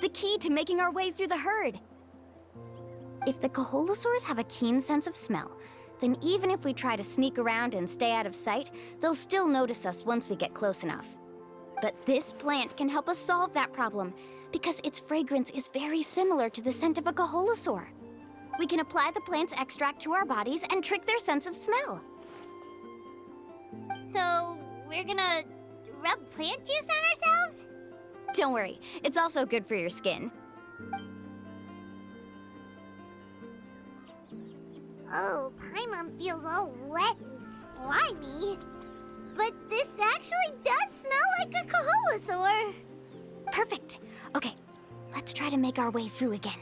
the key to making our way through the herd. If the Caholosaurs have a keen sense of smell, then even if we try to sneak around and stay out of sight, they'll still notice us once we get close enough. But this plant can help us solve that problem, because its fragrance is very similar to the scent of a Caholosaur. We can apply the plant's extract to our bodies and trick their sense of smell. So, we're gonna rub plant juice on ourselves? Don't worry, it's also good for your skin. Oh, Paimon feels all wet and slimy. But this actually does smell like a Caholosaur. Perfect. Okay, let's try to make our way through again.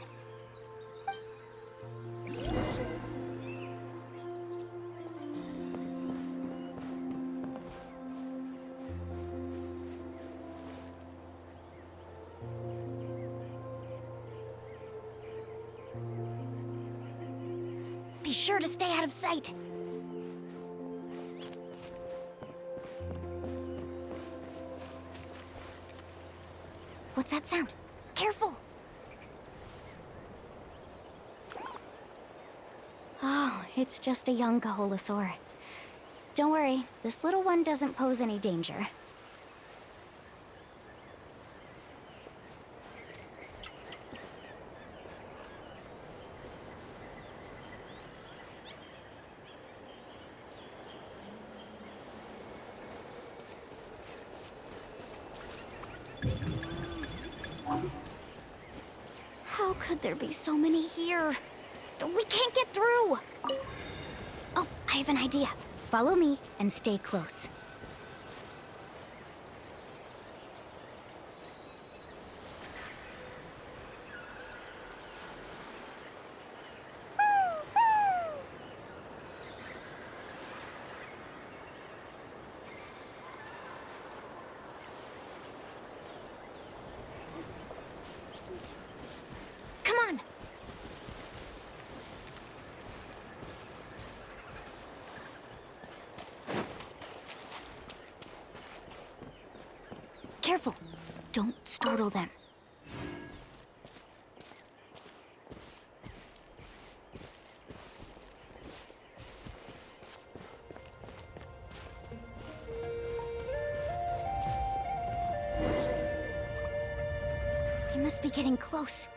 Be sure to stay out of sight. What's that sound? Careful! Oh, it's just a young Caholosaur. Don't worry, this little one doesn't pose any danger. How could there be so many here? We can't get through! Oh, I have an idea. Follow me and stay close. Come on! Careful! Don't startle them. They must be getting close.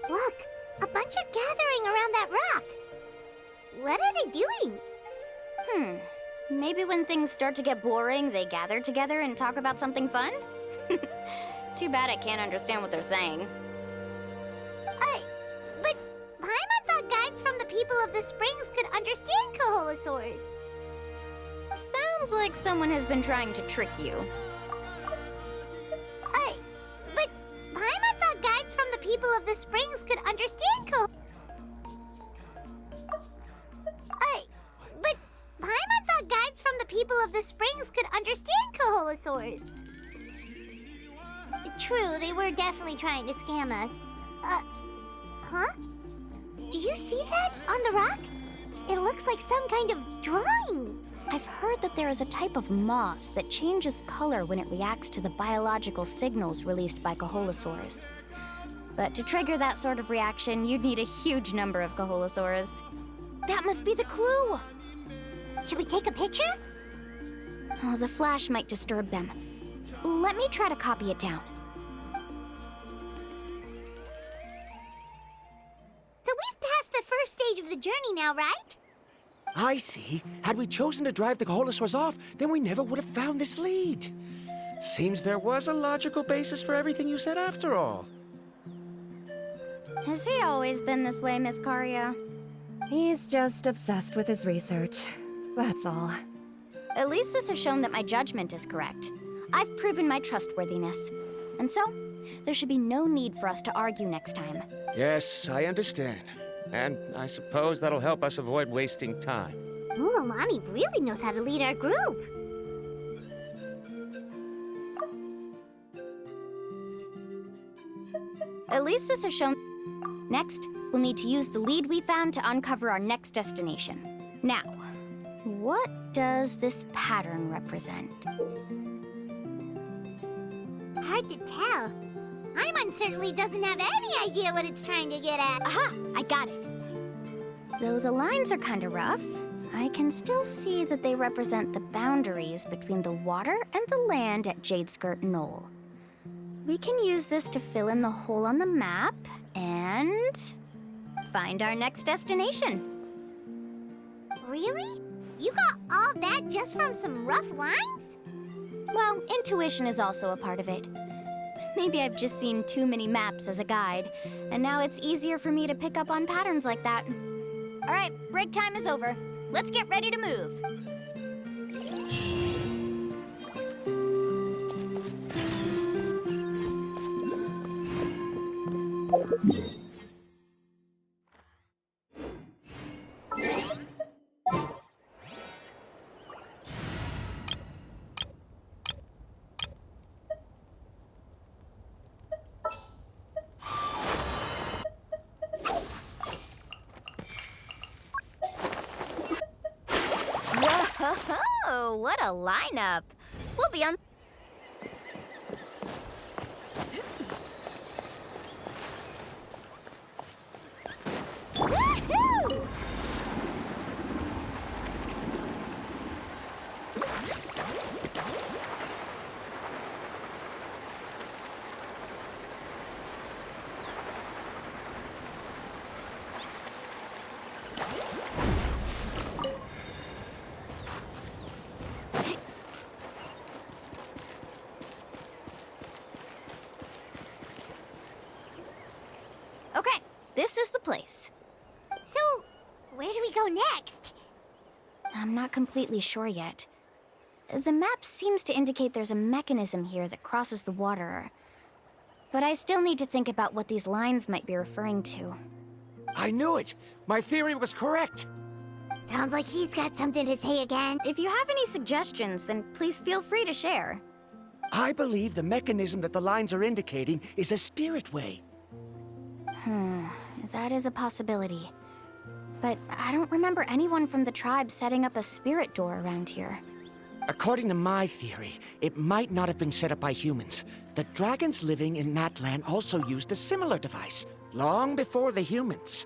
Look, a bunch are gathering around that rock. What are they doing? Maybe when things start to get boring, they gather together and talk about something fun? Too bad I can't understand what they're saying. But Paimon thought guides from the people of the springs could understand Caholosaurs. Sounds like someone has been trying to trick you. But Paimon thought guides from the people of the springs could understand But Paimon thought guides from the people of the springs could understand Caholosaurs. True, they were definitely trying to scam us. Huh? Do you see that on the rock? It looks like some kind of drawing. I've heard that there is a type of moss that changes color when it reacts to the biological signals released by Caholosaurs. But to trigger that sort of reaction, you'd need a huge number of Caholosaurs. That must be the clue! Should we take a picture? Oh, the flash might disturb them. Let me try to copy it down. So we've passed the first stage of the journey now, right? I see. Had we chosen to drive the Caholosaurs off, then we never would have found this lead. Seems there was a logical basis for everything you said after all. Has he always been this way, Miss Karia? He's just obsessed with his research. That's all. At least this has shown that my judgment is correct. I've proven my trustworthiness. And so, there should be no need for us to argue next time. Yes, I understand. And I suppose that'll help us avoid wasting time. Mulamani really knows how to lead our group. At least this has shown... Next, we'll need to use the lead we found to uncover our next destination. Now, what does this pattern represent? Hard to tell. Paimon certainly doesn't have any idea what it's trying to get at. Aha! I got it. Though the lines are kind of rough, I can still see that they represent the boundaries between the water and the land at Jadeskirt Knoll. We can use this to fill in the hole on the map and find our next destination. Really? You got all that just from some rough lines? Well, intuition is also a part of it. Maybe I've just seen too many maps as a guide, and now it's easier for me to pick up on patterns like that. All right, break time is over. Let's get ready to move. Whoa, what a lineup. We'll be on... Woohoo! Okay, this is the place. So, where do we go next? I'm not completely sure yet. The map seems to indicate there's a mechanism here that crosses the water. But I still need to think about what these lines might be referring to. I knew it! My theory was correct! Sounds like he's got something to say again. If you have any suggestions, then please feel free to share. I believe the mechanism that the lines are indicating is a spirit way. That is a possibility. But I don't remember anyone from the tribe setting up a spirit door around here. According to my theory, it might not have been set up by humans. The dragons living in that land also used a similar device, long before the humans.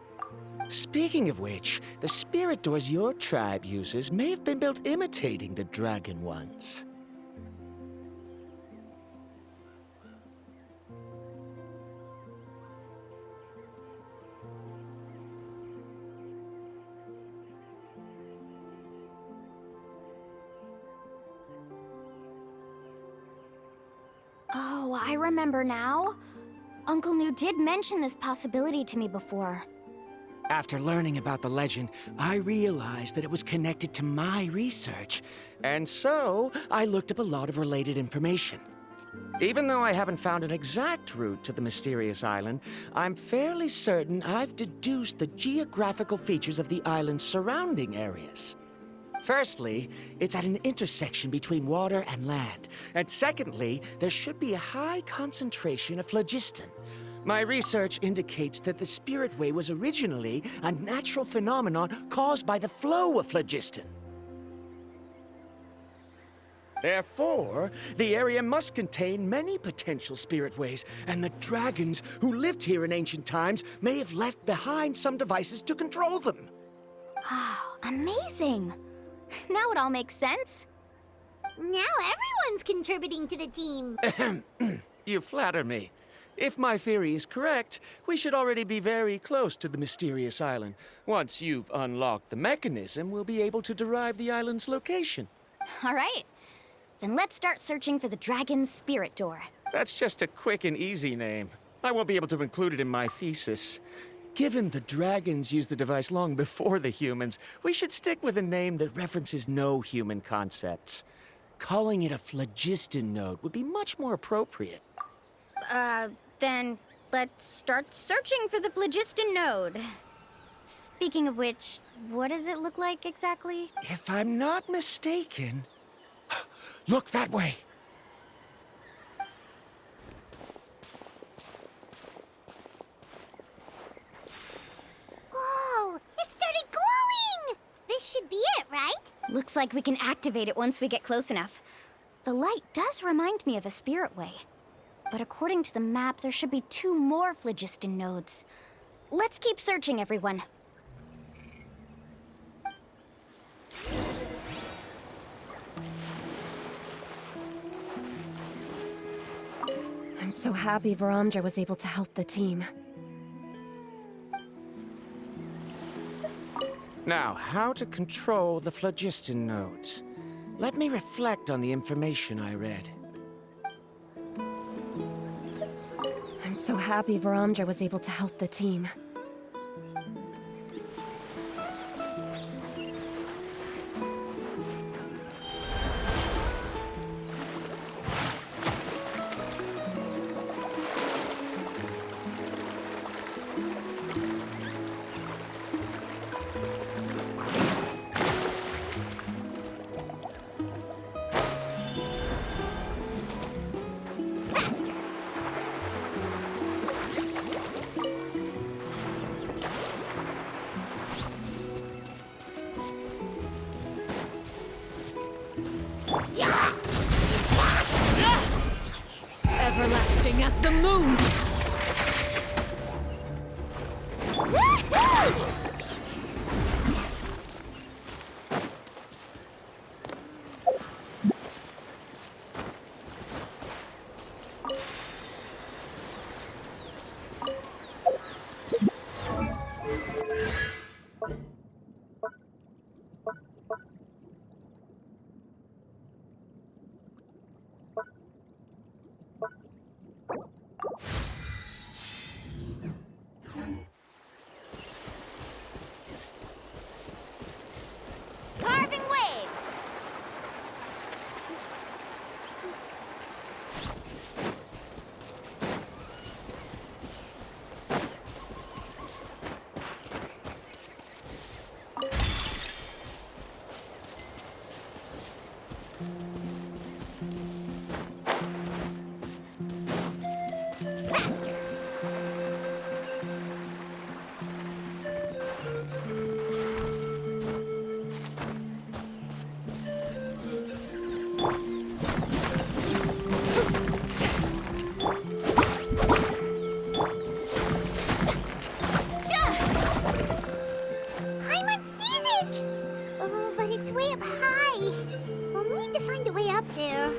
Speaking of which, the spirit doors your tribe uses may have been built imitating the dragon ones. Oh, I remember now. Uncle New did mention this possibility to me before. After learning about the legend, I realized that it was connected to my research, and so I looked up a lot of related information. Even though I haven't found an exact route to the mysterious island, I'm fairly certain I've deduced the geographical features of the island's surrounding areas. Firstly, it's at an intersection between water and land, and secondly, there should be a high concentration of phlogiston. My research indicates that the Spirit Way was originally a natural phenomenon caused by the flow of phlogiston. Therefore, the area must contain many potential spirit ways, and the dragons who lived here in ancient times may have left behind some devices to control them. Oh, amazing! Now it all makes sense. Now everyone's contributing to the team. You flatter me. If my theory is correct, we should already be very close to the mysterious island. Once you've unlocked the mechanism, we'll be able to derive the island's location. All right. Then let's start searching for the dragon's spirit door. That's just a quick and easy name. I won't be able to include it in my thesis. Given the dragons used the device long before the humans, we should stick with a name that references no human concepts. Calling it a phlogiston node would be much more appropriate. Then let's start searching for the phlogiston node. Speaking of which, what does it look like exactly? If I'm not mistaken... Look that way! Whoa! It started glowing! This should be it, right? Looks like we can activate it once we get close enough. The light does remind me of a spirit way. But according to the map, there should be 2 more phlogiston nodes. Let's keep searching, everyone. I'm so happy Varamdra was able to help the team. Now, how to control the phlogiston nodes. Let me reflect on the information I read. I'm so happy Varamdra was able to help the team. Everlasting as the moon! Carving waves! Paimon sees it! Oh, but it's way up high. We'll need to find a way up there.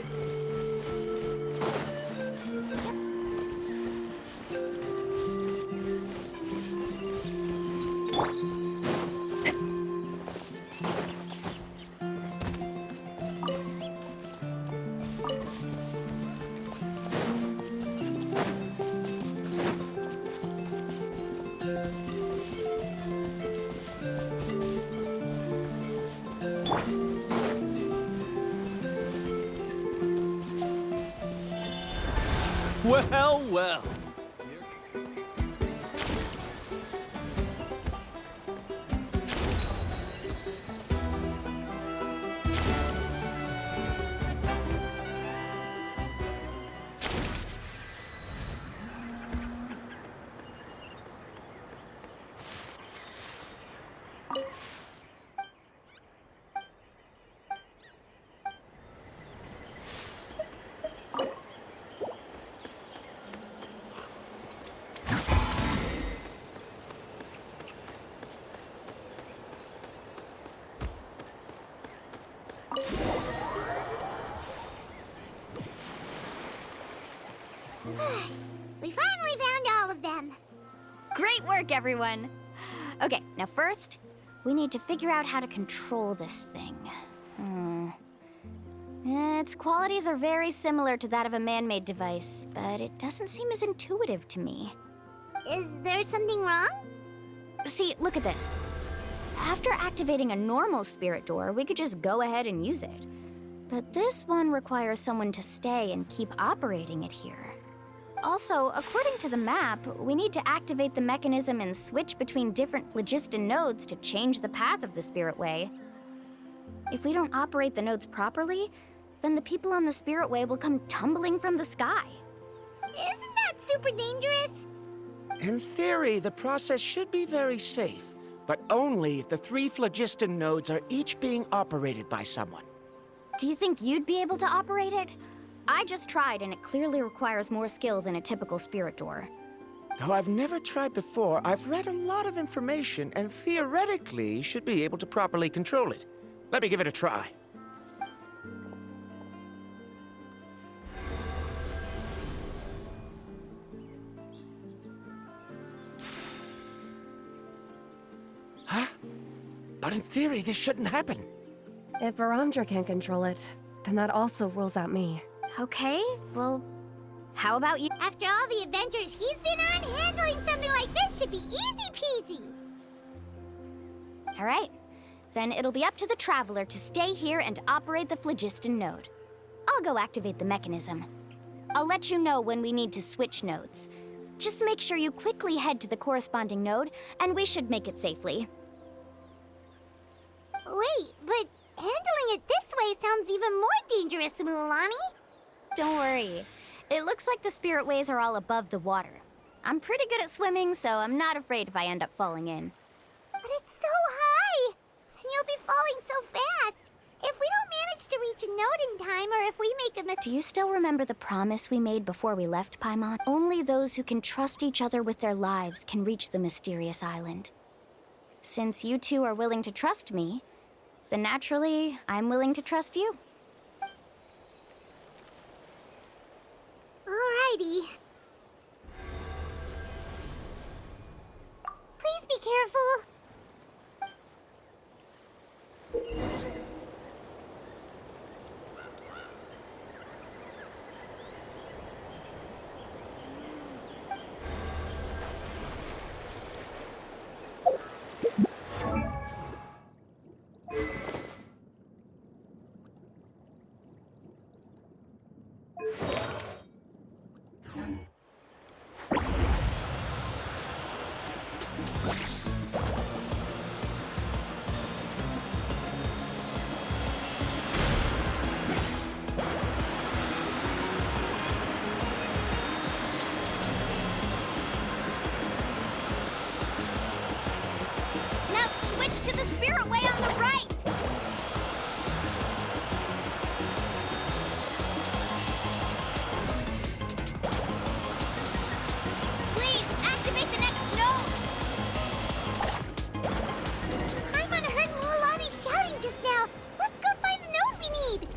Well, well. We finally found all of them. Great work, everyone! Okay, now first, we need to figure out how to control this thing. Its qualities are very similar to that of a man-made device, but it doesn't seem as intuitive to me. Is there something wrong? See, look at this. After activating a normal spirit door, we could just go ahead and use it. But this one requires someone to stay and keep operating it here. Also, according to the map, we need to activate the mechanism and switch between different phlogiston nodes to change the path of the Spirit Way. If we don't operate the nodes properly, then the people on the Spirit Way will come tumbling from the sky. Isn't that super dangerous? In theory, the process should be very safe, but only if the 3 phlogiston nodes are each being operated by someone. Do you think you'd be able to operate it? I just tried, and it clearly requires more skill than a typical spirit door. Though I've never tried before, I've read a lot of information and theoretically should be able to properly control it. Let me give it a try. Huh? But in theory, this shouldn't happen. If Varamdra can control it, then that also rules out me. Okay, well, how about you? After all the adventures he's been on, handling something like this should be easy peasy. All right. Then it'll be up to the Traveler to stay here and operate the phlogiston node. I'll go activate the mechanism. I'll let you know when we need to switch nodes. Just make sure you quickly head to the corresponding node, and we should make it safely. Wait, but handling it this way sounds even more dangerous, Mualani. Don't worry. It looks like the spirit ways are all above the water. I'm pretty good at swimming, so I'm not afraid if I end up falling in. But it's so high, and you'll be falling so fast. If we don't manage to reach a node in time, or if we make a Do you still remember the promise we made before we left Paimon? Only those who can trust each other with their lives can reach the mysterious island. Since you two are willing to trust me, then naturally, I'm willing to trust you. Alrighty. Please be careful. Now switch to the spirit way on the right! Please, activate the next node! Paimon heard Mualani shouting just now. Let's go find the node we need.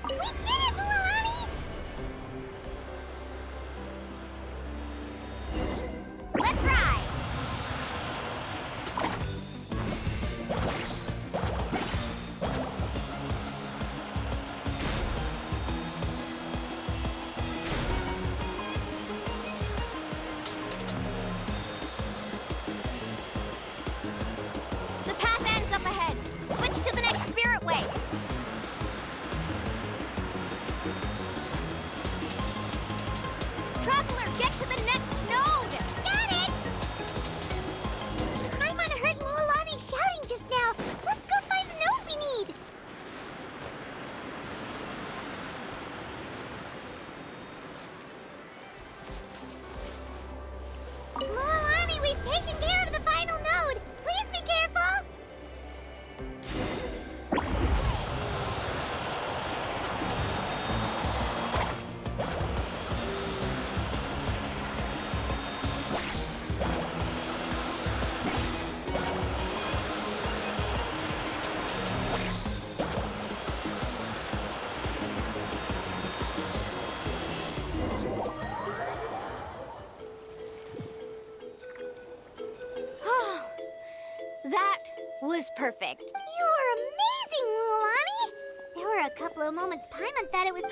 We did it, Mualani! Let's ride! The path ends up ahead. Switch to the next spirit way. Traveler, get to the next node! Got it! Paimon heard Mualani shouting just now. Let's go find the node we need. Mualani, we've taken care of the final node. Please be careful. That was perfect. You were amazing, Mualani. There were a couple of moments Paimon thought it was...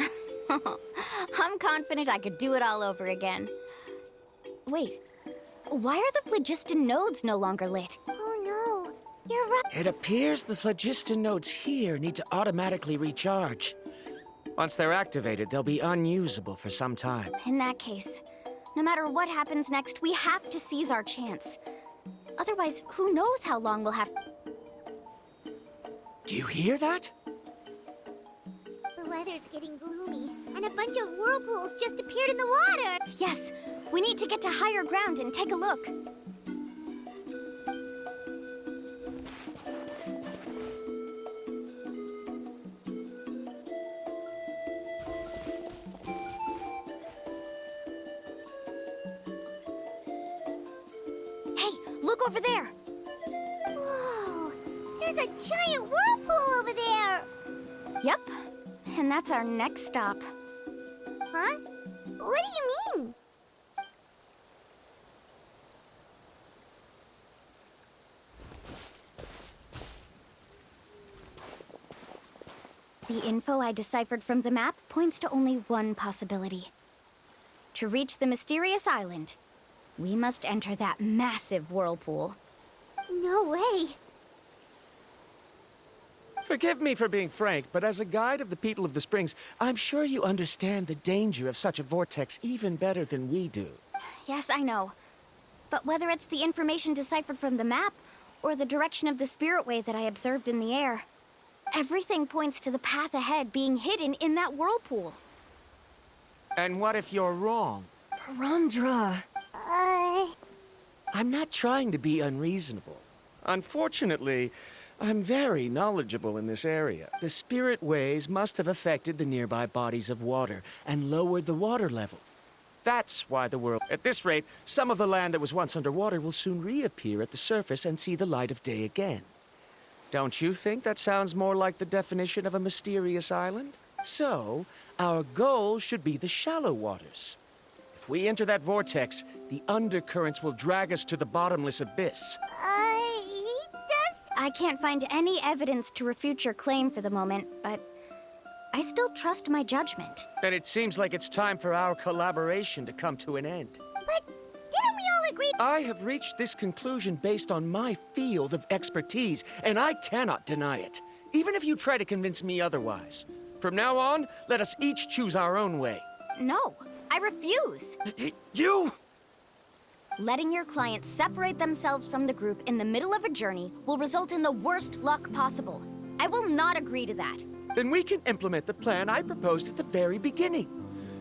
I'm confident I could do it all over again. Wait, why are the phlogiston nodes no longer lit? Oh no, you're right. It appears the phlogiston nodes here need to automatically recharge. Once they're activated, they'll be unusable for some time. In that case, no matter what happens next, we have to seize our chance. Otherwise, who knows how long we'll have... Do you hear that? The weather's getting gloomy, and a bunch of whirlpools just appeared in the water. Yes, We need to get to higher ground and take a look. Hey, look over there! Whoa! There's a giant whirlpool over there! Yep, and that's our next stop. Huh? What do you mean? The info I deciphered from the map points to only one possibility. To reach the mysterious island, we must enter that massive whirlpool. No way! Forgive me for being frank, but as a guide of the people of the Springs, I'm sure you understand the danger of such a vortex even better than we do. Yes, I know. But whether it's the information deciphered from the map, or the direction of the spirit wave that I observed in the air, everything points to the path ahead being hidden in that whirlpool. And what if you're wrong? Paramdra. I'm not trying to be unreasonable. Unfortunately, I'm very knowledgeable in this area. The spirit waves must have affected the nearby bodies of water and lowered the water level. That's why the world... At this rate, some of the land that was once underwater will soon reappear at the surface and see the light of day again. Don't you think that sounds more like the definition of a mysterious island? So, our goal should be the shallow waters. If we enter that vortex, the undercurrents will drag us to the bottomless abyss. I can't find any evidence to refute your claim for the moment, but I still trust my judgment. And it seems like it's time for our collaboration to come to an end. But didn't we all agree? I have reached this conclusion based on my field of expertise, and I cannot deny it, even if you try to convince me otherwise. From now on, let us each choose our own way. No, I refuse. You! Letting your clients separate themselves from the group in the middle of a journey will result in the worst luck possible. I will not agree to that. Then we can implement the plan I proposed at the very beginning.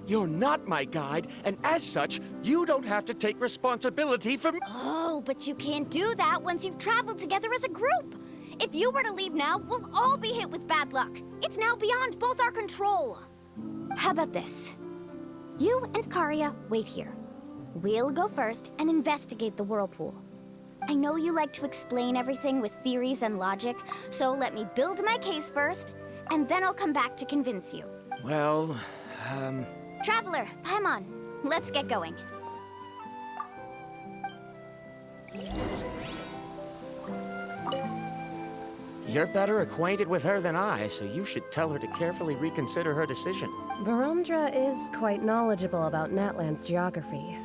You're not my guide, and as such, you don't have to take responsibility for... Oh, but you can't do that once you've traveled together as a group. If you were to leave now, we'll all be hit with bad luck. It's now beyond both our control. How about this? You and Karia wait here. We'll go first and investigate the whirlpool. I know you like to explain everything with theories and logic, so let me build my case first, and then I'll come back to convince you. Well, Traveler, Paimon, let's get going. You're better acquainted with her than I, so you should tell her to carefully reconsider her decision. Paramdra is quite knowledgeable about Natland's geography,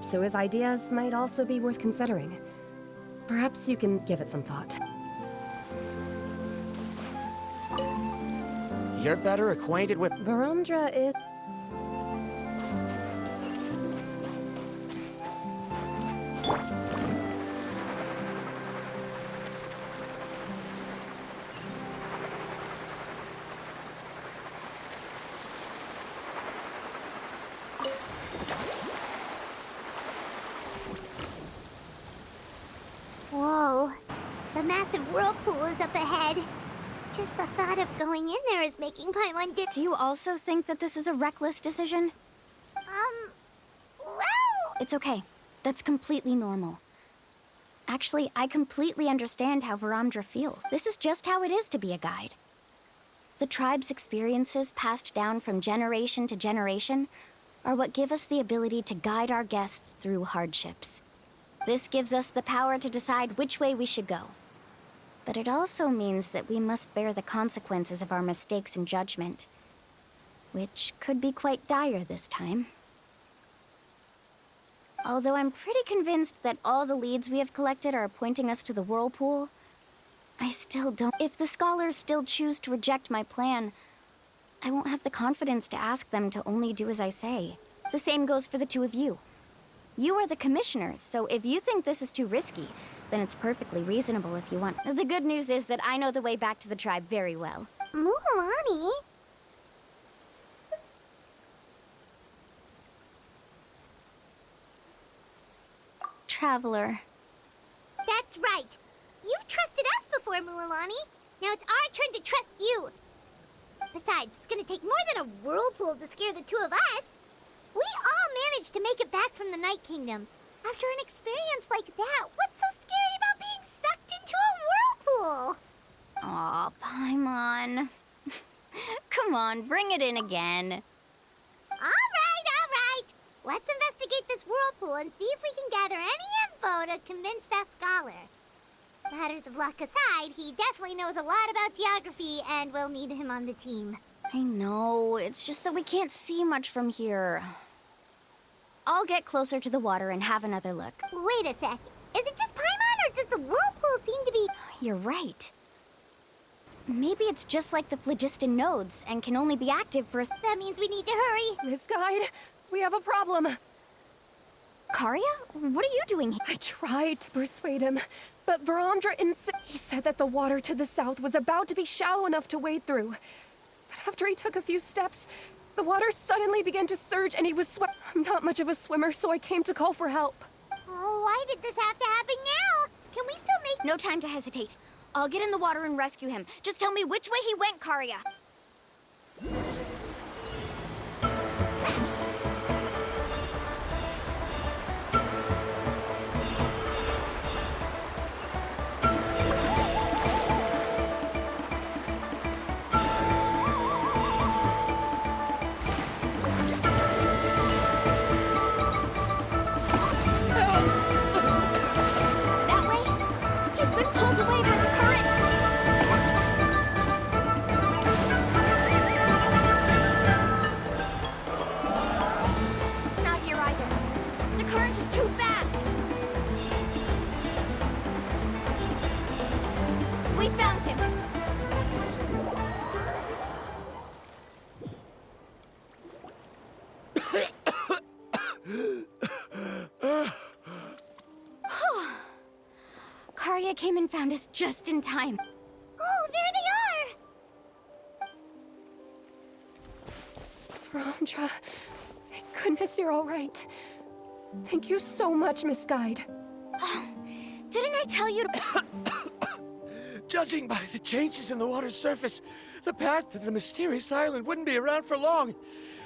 so his ideas might also be worth considering. Perhaps you can give it some thought. You're better acquainted with... Paramdra is... Whoa. The massive whirlpool is up ahead. Just the thought of going in there is making Paimon Do you also think that this is a reckless decision? well... It's okay. That's completely normal. Actually, I completely understand how Paramdra feels. This is just how it is to be a guide. The tribe's experiences passed down from generation to generation are what give us the ability to guide our guests through hardships. This gives us the power to decide which way we should go. But it also means that we must bear the consequences of our mistakes and judgment, which could be quite dire this time. Although I'm pretty convinced that all the leads we have collected are pointing us to the whirlpool, I still don't... If the scholars still choose to reject my plan, I won't have the confidence to ask them to only do as I say. The same goes for the two of you. You are the commissioners, so if you think this is too risky, then it's perfectly reasonable if you want. The good news is that I know the way back to the tribe very well. Mualani? traveler. That's right. You've trusted us before, Mualani. Now it's our turn to trust you. Besides, it's gonna take more than a whirlpool to scare the two of us. We all managed to make it back from the Night Kingdom. After an experience like that, what's so scary about being sucked into a whirlpool? Aw, Paimon. Come on, bring it in again. All right. Let's investigate this whirlpool and see if we can gather any info to convince that scholar. Matters of luck aside, he definitely knows a lot about geography, and we'll need him on the team. I know, it's just that we can't see much from here. I'll get closer to the water and have another look. Wait a sec. Is it just Paimon, or does the whirlpool seem to be... You're right. Maybe it's just like the phlogiston nodes and can only be active for a... That means we need to hurry. Miss Guide, we have a problem. Karia? What are you doing here? I tried to persuade him, but Varandra he said that the water to the south was about to be shallow enough to wade through. But after he took a few steps, the water suddenly began to surge and he was I'm not much of a swimmer, so I came to call for help. Oh, why did this have to happen now? Can we still make... No time to hesitate. I'll get in the water and rescue him. Just tell me which way he went, Karia. That way? He's been pulled away by the current. Not here either. The current is too fast. We found him. Karia came and found us just in time. Oh, there they are! Varandra, thank goodness you're all right. Thank you so much, Miss Guide. Didn't I tell you to... Judging by the changes in the water's surface, the path to the mysterious island wouldn't be around for long.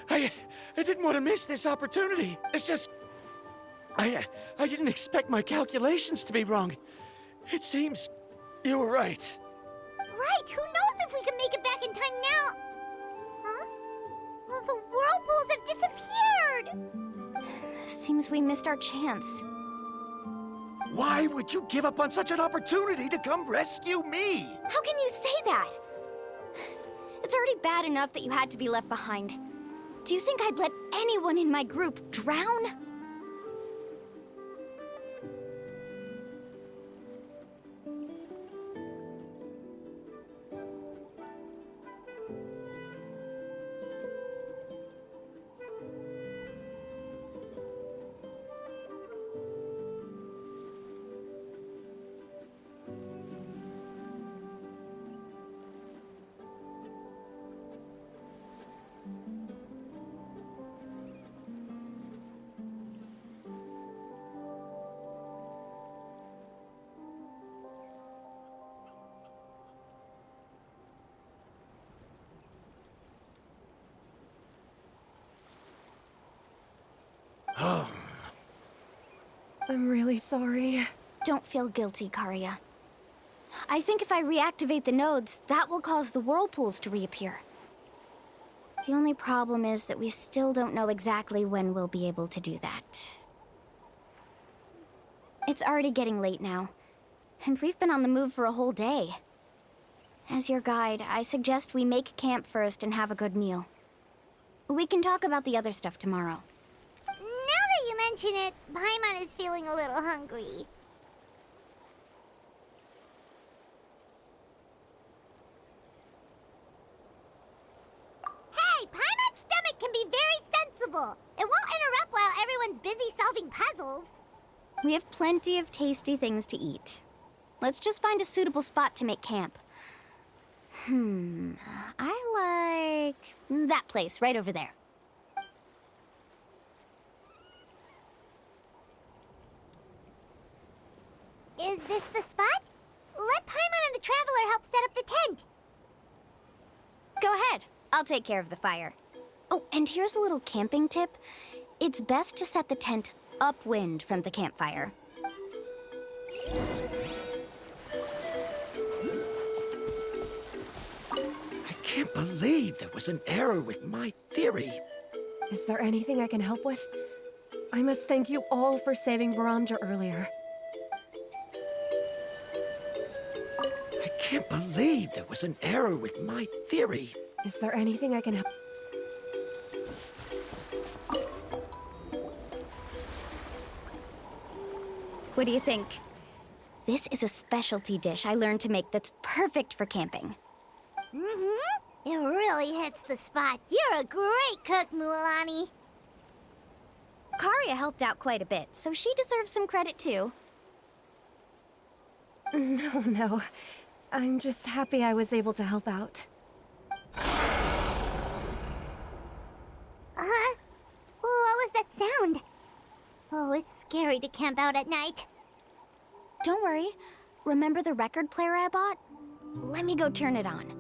I didn't want to miss this opportunity. It's just... I didn't expect my calculations to be wrong. It seems you were right. Right, who knows if we can make it back in time now? Huh? Well, the whirlpools have disappeared! Seems we missed our chance. Why would you give up on such an opportunity to come rescue me? How can you say that? It's already bad enough that you had to be left behind. Do you think I'd let anyone in my group drown? I'm really sorry. Don't feel guilty, Karia. I think if I reactivate the nodes, that will cause the whirlpools to reappear. The only problem is that we still don't know exactly when we'll be able to do that. It's already getting late now, and we've been on the move for a whole day. As your guide, I suggest we make camp first and have a good meal. We can talk about the other stuff tomorrow. Now that you mention it, Paimon is feeling a little hungry. Hey, Paimon's stomach can be very sensible. It won't interrupt while everyone's busy solving puzzles. We have plenty of tasty things to eat. Let's just find a suitable spot to make camp. I like that place right over there. Is this the spot? Let Paimon and the Traveler help set up the tent. Go ahead. I'll take care of the fire. Oh, and here's a little camping tip. It's best to set the tent upwind from the campfire. I can't believe there was an error with my theory. Is there anything I can help with? I must thank you all for saving Varamdra earlier. I can't believe there was an error with my theory. Is there anything I can help? What do you think? This is a specialty dish I learned to make that's perfect for camping. Mm-hmm. It really hits the spot. You're a great cook, Mualani. Karia helped out quite a bit, so she deserves some credit too. No. I'm just happy I was able to help out. What was that sound? Oh, it's scary to camp out at night. Don't worry. Remember the record player I bought? Let me go turn it on.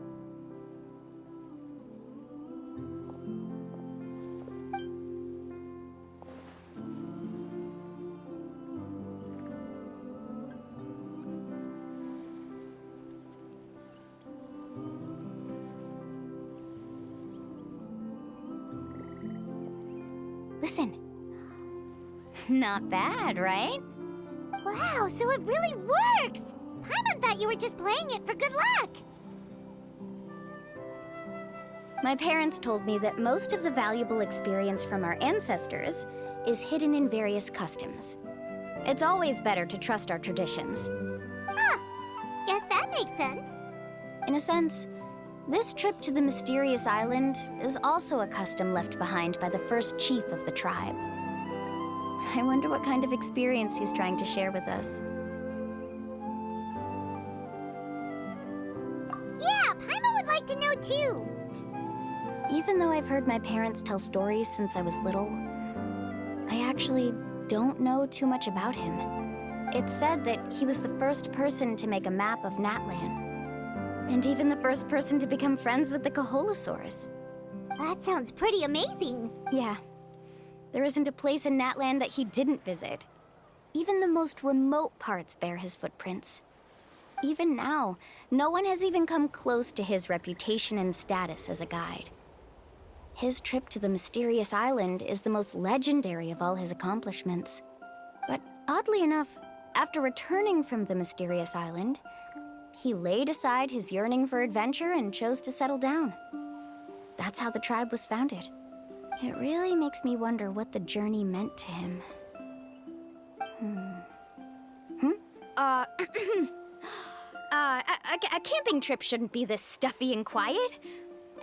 Listen. Not bad, right? Wow, so it really works! Paimon thought you were just playing it for good luck! My parents told me that most of the valuable experience from our ancestors is hidden in various customs. It's always better to trust our traditions. Huh. Guess that makes sense. In a sense, this trip to the mysterious island is also a custom left behind by the first chief of the tribe. I wonder what kind of experience he's trying to share with us. Yeah, Paimon would like to know too. Even though I've heard my parents tell stories since I was little, I actually don't know too much about him. It's said that he was the first person to make a map of Natlan, and even the first person to become friends with the Kaholosaurus. That sounds pretty amazing. Yeah. There isn't a place in Natlan that he didn't visit. Even the most remote parts bear his footprints. Even now, no one has even come close to his reputation and status as a guide. His trip to the mysterious island is the most legendary of all his accomplishments. But oddly enough, after returning from the mysterious island, he laid aside his yearning for adventure and chose to settle down. That's how the tribe was founded. It really makes me wonder what the journey meant to him. A camping trip shouldn't be this stuffy and quiet.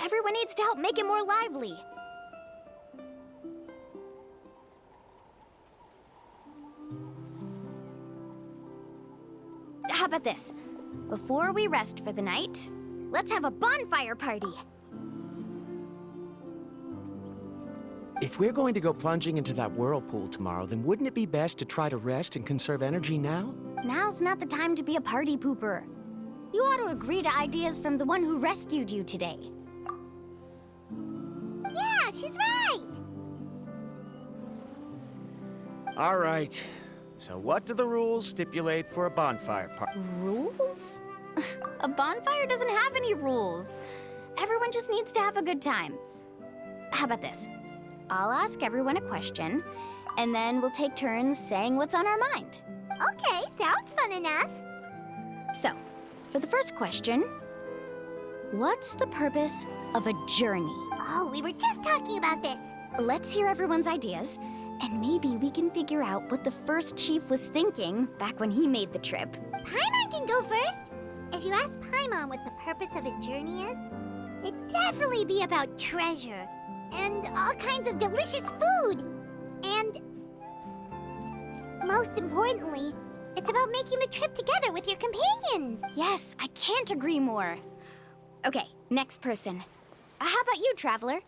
Everyone needs to help make it more lively. How about this? Before we rest for the night, let's have a bonfire party. If we're going to go plunging into that whirlpool tomorrow, then wouldn't it be best to try to rest and conserve energy now? Now's not the time to be a party pooper. You ought to agree to ideas from the one who rescued you today. Yeah, she's right. All right. So what do the rules stipulate for a bonfire party? Rules? A bonfire doesn't have any rules. Everyone just needs to have a good time. How about this? I'll ask everyone a question, and then we'll take turns saying what's on our mind. Okay, sounds fun enough. So, for the first question, what's the purpose of a journey? Oh, we were just talking about this. Let's hear everyone's ideas, and maybe we can figure out what the first chief was thinking back when he made the trip. Paimon can go first. If you ask Paimon what the purpose of a journey is, it'd definitely be about treasure and all kinds of delicious food. And most importantly, it's about making the trip together with your companions. Yes, I can't agree more. Okay, next person. How about you, Traveler?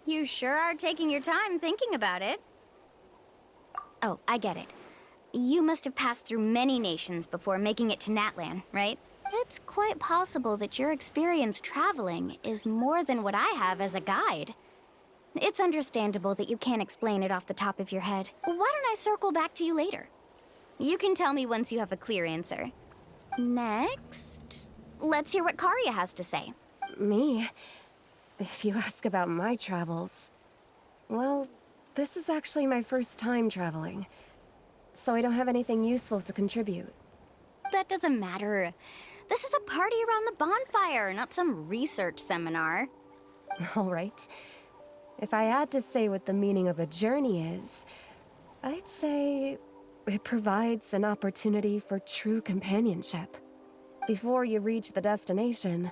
You sure are taking your time thinking about it. Oh, I get it. You must have passed through many nations before making it to Natlan, right? It's quite possible that your experience traveling is more than what I have as a guide. It's understandable that you can't explain it off the top of your head. Why don't I circle back to you later? You can tell me once you have a clear answer. Next, let's hear what Karya has to say. Me? If you ask about my travels... Well, this is actually my first time traveling. So I don't have anything useful to contribute. That doesn't matter. This is a party around the bonfire, not some research seminar. All right. If I had to say what the meaning of a journey is, I'd say it provides an opportunity for true companionship. Before you reach the destination,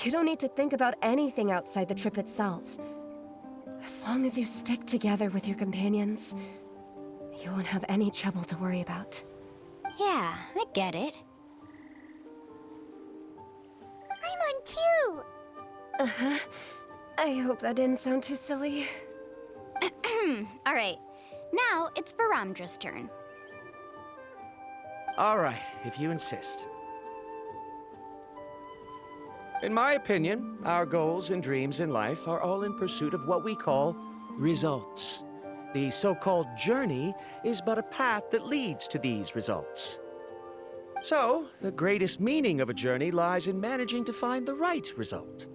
you don't need to think about anything outside the trip itself. As long as you stick together with your companions, you won't have any trouble to worry about. Yeah, I get it. I'm on too! Uh-huh. I hope that didn't sound too silly. All right, now it's Varamdra's turn. All right, if you insist. In my opinion, our goals and dreams in life are all in pursuit of what we call results. The so-called journey is but a path that leads to these results. So, the greatest meaning of a journey lies in managing to find the right result.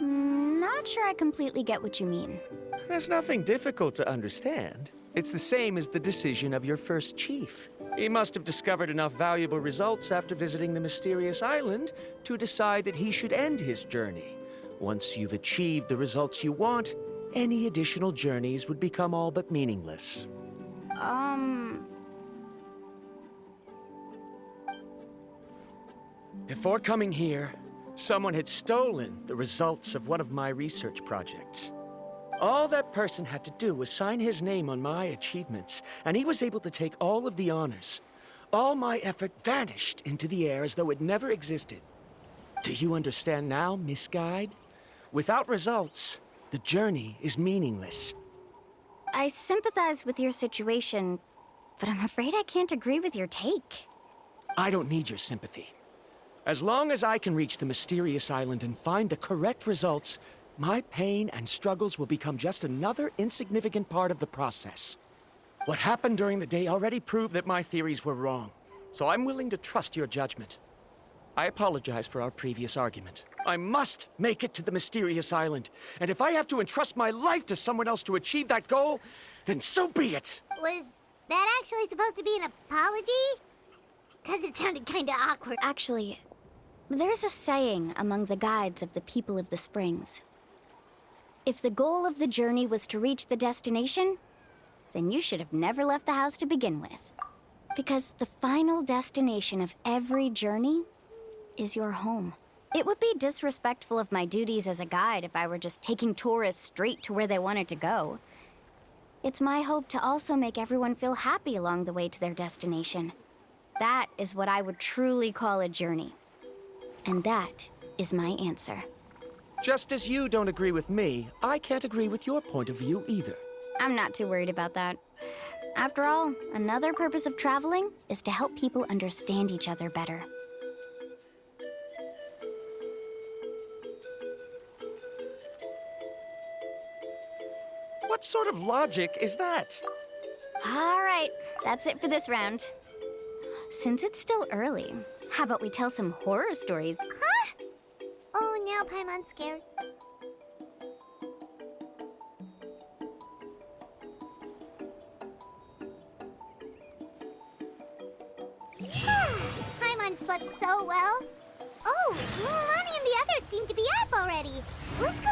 Not sure I completely get what you mean. There's nothing difficult to understand. It's the same as the decision of your first chief. He must have discovered enough valuable results after visiting the mysterious island to decide that he should end his journey. Once you've achieved the results you want, any additional journeys would become all but meaningless. Before coming here, someone had stolen the results of one of my research projects. All that person had to do was sign his name on my achievements, and he was able to take all of the honors. All my effort vanished into the air as though it never existed. Do you understand now, Miss Guide? Without results, the journey is meaningless. I sympathize with your situation, but I'm afraid I can't agree with your take. I don't need your sympathy. As long as I can reach the mysterious island and find the correct results, my pain and struggles will become just another insignificant part of the process. What happened during the day already proved that my theories were wrong, so I'm willing to trust your judgment. I apologize for our previous argument. I must make it to the mysterious island, and if I have to entrust my life to someone else to achieve that goal, then so be it! Was that actually supposed to be an apology? Because it sounded kinda awkward. Actually, there's a saying among the guides of the people of the Springs. If the goal of the journey was to reach the destination, then you should have never left the house to begin with. Because the final destination of every journey is your home. It would be disrespectful of my duties as a guide if I were just taking tourists straight to where they wanted to go. It's my hope to also make everyone feel happy along the way to their destination. That is what I would truly call a journey. And that is my answer. Just as you don't agree with me, I can't agree with your point of view either. I'm not too worried about that. After all, another purpose of traveling is to help people understand each other better. What sort of logic is that? All right, that's it for this round. Since it's still early, how about we tell some horror stories? Huh? Oh, now Paimon's scared. Paimon slept so well. Oh, Mualani and the others seem to be up already. Let's go